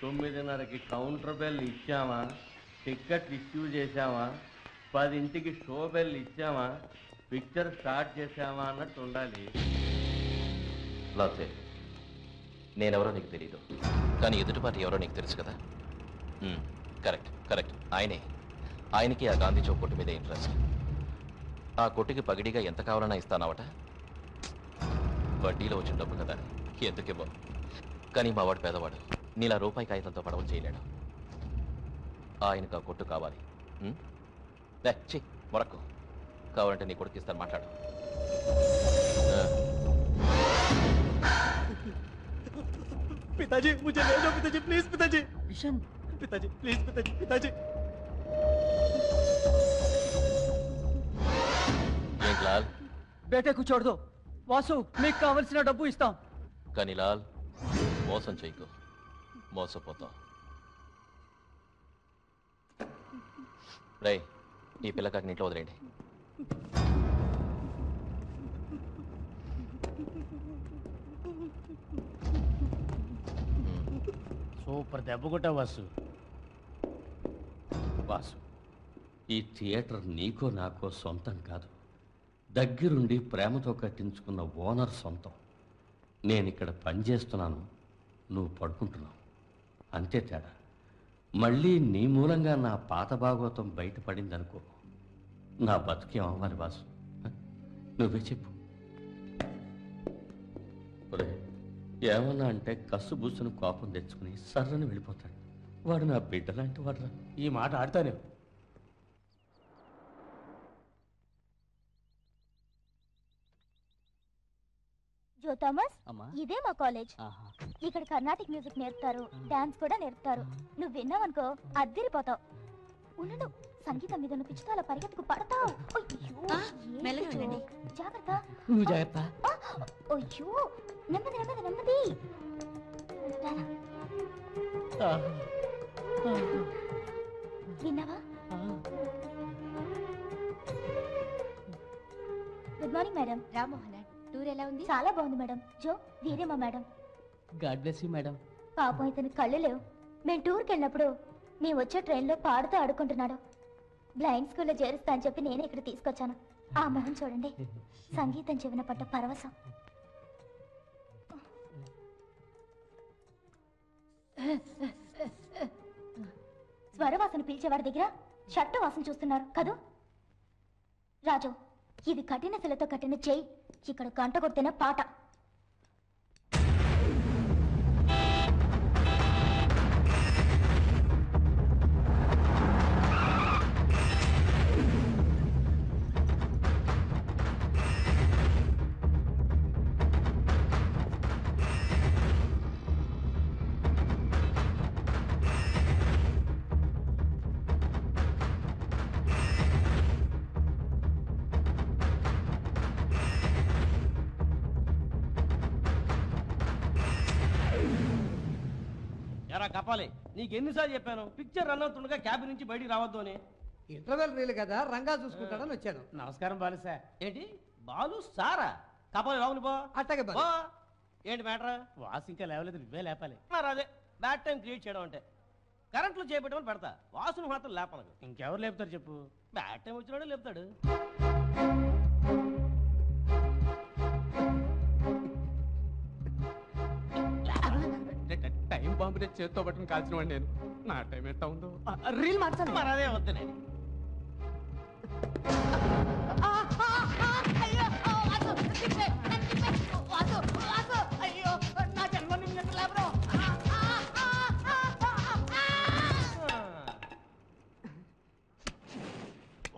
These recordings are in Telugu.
9:30కి కౌంటర్ బెల్ ఇచ్చామా, టికెట్ ఇష్యూ చేశామా, 10ంటికి షో బెల్ ఇచ్చామా, పిక్చర్ స్టార్ట్ చేశామా అన్నట్టు ఉండాలి. లాసే, నేనెవరో నీకు తెలీదు, కానీ ఎదుటిపాటి ఎవరో నీకు తెలుసు కదా. కరెక్ట్ కరెక్ట్, ఆయనకి ఆ గాంధీ చౌక్ కొట్టు మీద ఇంట్రెస్ట్. ఆ కొట్టుకి పగిడిగా ఎంత కావాలన్నా ఇస్తానావట. వడ్డీలో వచ్చిన డబ్బు కదా, ఎందుకేమో. కానీ మా వాడు పేదవాడు, నీలా రూపాయి కాగితంతో పడవలు చేయలేడు. ఆయనకు ఆ కొట్టు కావాలి. మొరక్కు, కావాలంటే నీ కొడుకు ఇస్తాను, మాట్లాడు. पिताजी मुझे ले जाओ पिताजी, प्लीज पिताजी। किशन पिताजी प्लीज पिताजी, पिताजी। लाल बेटे को छोड़ दो, वासु మీకు కావాల్సిన డబ్బు ఇస్తాం. కానీ లాల్, మోసం చేయకు, మోసపోతాం. రేయ్, ఈ పిల్లకాకి ఇంట్లో వదిలేండి. సూపర్ దెబ్బ కొట్టావు వాసు. వాసు, ఈ థియేటర్ నీకో నాకో సొంతం కాదు, దగ్గరుండి ప్రేమతో కట్టించుకున్న ఓనర్ సొంతం. నేను ఇక్కడ పనిచేస్తున్నాను, నువ్వు పడుకుంటున్నావు, అంతే తేడా. మళ్ళీ నీ మూలంగా నా పాత భాగవతం బయటపడిందనుకో, నా బతుకేం అవ్వాలి వాసు? నువ్వే చెప్పు. ఏమన్నా అంటే కస్సు బూసును కోపం తెచ్చుకుని సర్రని వెళ్ళిపోతాడు. వాడు నా బిడ్డ లాంటి వాడు. ఈ మాట ఆడతానే. జో థామస్, ఇదే మా కాలేజ్. ఇక్కడ కర్ణాటిక్ మ్యూజిక్ నేర్పుతారు, డాన్స్ కూడా నేర్పుతారు. నువ్వు విన్నావనుకో అద్దిరిపోతావు. ఉండు, సంగీతం మీద నువ్వు పిచ్చుతో అలా పరిగెత్తుకు పడతావు. జాగ్రత్త, నువ్వు జాగ్రత్త. అయ్యో, నెమ్మది నెమ్మది నెమ్మది. విన్నావా? Good morning madam. Rammohan, tour ఎలా ఉంది? చాలా బాగుంది మేడం. జో, వీరే మా madam. God bless you madam. పాపం ఇతను కళ్ళు లేవు. మేము టూర్కి వెళ్ళినప్పుడు మేము వచ్చే ట్రైన్లో పాడుతూ ఆడుకుంటున్నాడు. బ్లైండ్ స్కూల్లో చేరుస్తా అని చెప్పి నేనే ఇక్కడ తీసుకొచ్చాను. ఆ మొహం చూడండి, సంగీతం చెవిన పట్ట పరవశం. స్వరవాసన పిలిచేవాడి దగ్గర షట్టు వాసన చూస్తున్నారు కదూ. రాజు, ఇది కఠిన శిలతో కట్టిన చేయి. ఇక్కడ గంట కొట్టిన పాట. కపాలి, నీకెన్నిసార్లు చెప్పాను పిక్చర్ రన్ అవుతుండగా క్యాబిన్ నుంచి బయటికి రావద్దు అని. ఇంటర్వెల్ రీల్ కదా, రంగా చూసుకుంటాడని వచ్చాను. నమస్కారం బాలు సార్. ఏంటి బాలు సారా? కపాలి రావుని బా. అట్టగే బా. ఏంటి మ్యాటర్? వాసు ఇంకా లేవలేదు, నువ్వే లేపాలి. మరి అదే బ్యాడ్ టైం క్రియేట్ చేయడం అంటే. కరెంట్లో చేపెట్టమని పెడతా, వాసును మాత్రం లేపనకు. ఇంకెవరు లేపుతారు చెప్పు? బ్యాడ్ టైం వచ్చినాడు లేపుతాడు. టైం బాంబు చేత్తో పట్టుకుని కాల్చిన వాడు నేను. నా టైం ఎంత ఉందో రీల్ మార్చాలి. మరి అదే వద్దు.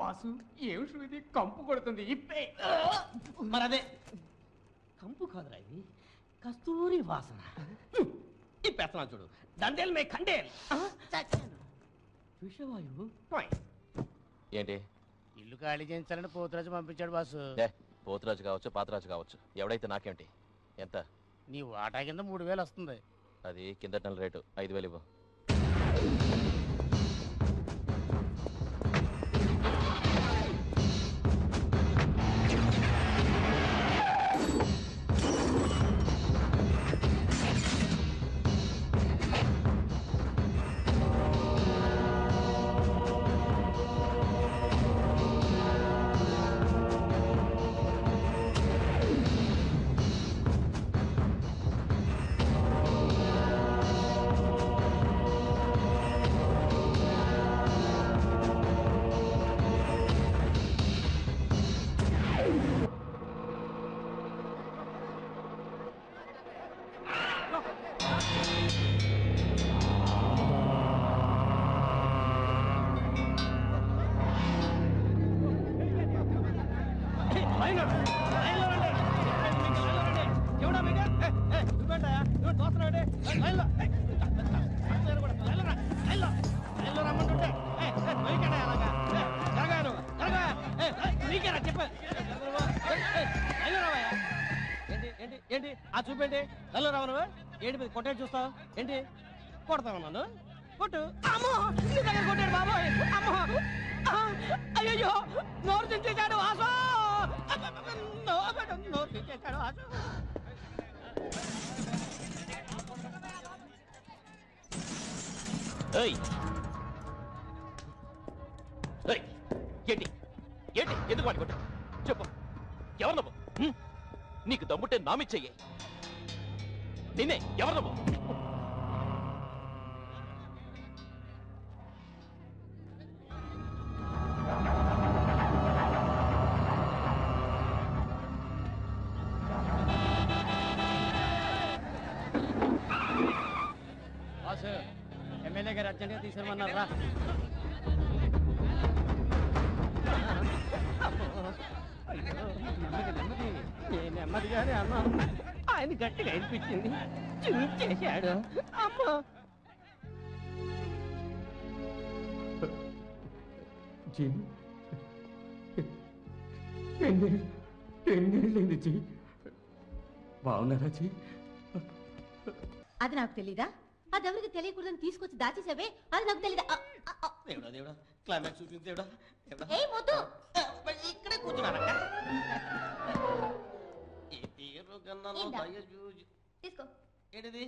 వాసు, ఏం శృతి కంపు కొడుతుంది? ఇప్పే. మరి అదే కంపు కాదురా, ఇది కస్తూరి వాసన. ఈ పెత్తనా చూడు, దండేల్ మే ఖండేల్. విషవాయువు. ఏంటి? ఇల్లు ఖాళీ చేయించాలని పోతురాజు పంపించాడు బాసు. పోతురాజు కావచ్చు, పాతరాజు కావచ్చు, ఎవడైతే నాకేంటి? ఎంత? నీ వాటా కింద 3000 వస్తుంది. అది కిందటి నెల రేటు, 5000 ఇవ్వు. లైన్లో రండి. మీకు లైన్లో రండి. ఎవడా మీకు? నువ్వేంటయ్యా? నువ్వు తోస్తున్నావండి? లైన్లో లైన్లో రమ్మంటుంటే మీకేనా అలాగా? జరగారు జరగా మీకేనా చెప్ప లైన్లో రావయ్యా. ఏంటి ఏంటి ఏంటి ఆ చూపేంటి? లైన్లో రావు నువ్వు? ఏంటి మీరు కొట్టేది చూస్తావు ఏంటి? కొడతావు నన్ను? కొట్టు. అమ్మో నీ దగ్గర కొట్టాడు బాబోయ్. అమ్మో అయ్యో నోరు తెచ్చేశాడు వాసు. నోరు తెచ్చేశాడు వాసు. ఏయ్ ఏయ్, ఏంటి ఏంటి ఎందుకు వాడి కొట్టావు చెప్పు. ఎవరు నువ్వు? నీకు దమ్ముంటే నామిచ్చెయ్యి. నిన్నే ఎవరు నువ్వు? వాసు ఎమ్మెల్యే గారు అర్జెంట్గా తీసుకురమన్నారు రా. నెమ్మదిగానే అన్నాను. ఆయన గట్టిగా అనిపించింది. చూపించేశాడు. అమ్మో ఎన్నేళ్ళైంది జీ? బాగున్నారా జీ? అది నాకు తెలీదా? అదెవరికి తెలియకూడదని తీసుకొచ్చి దాచేసావే, అది నాకు తెలీదా? దేవుడా దేవుడా క్లైమాక్స్ చూపింది దేవుడా దేవుడా. ఏ మొద్దు ఇక్కడే కూర్చున్నానక్క. ఈ తీరు కన్నా ఇందా. దయ చూసి తీసుకో. ఏంటిది?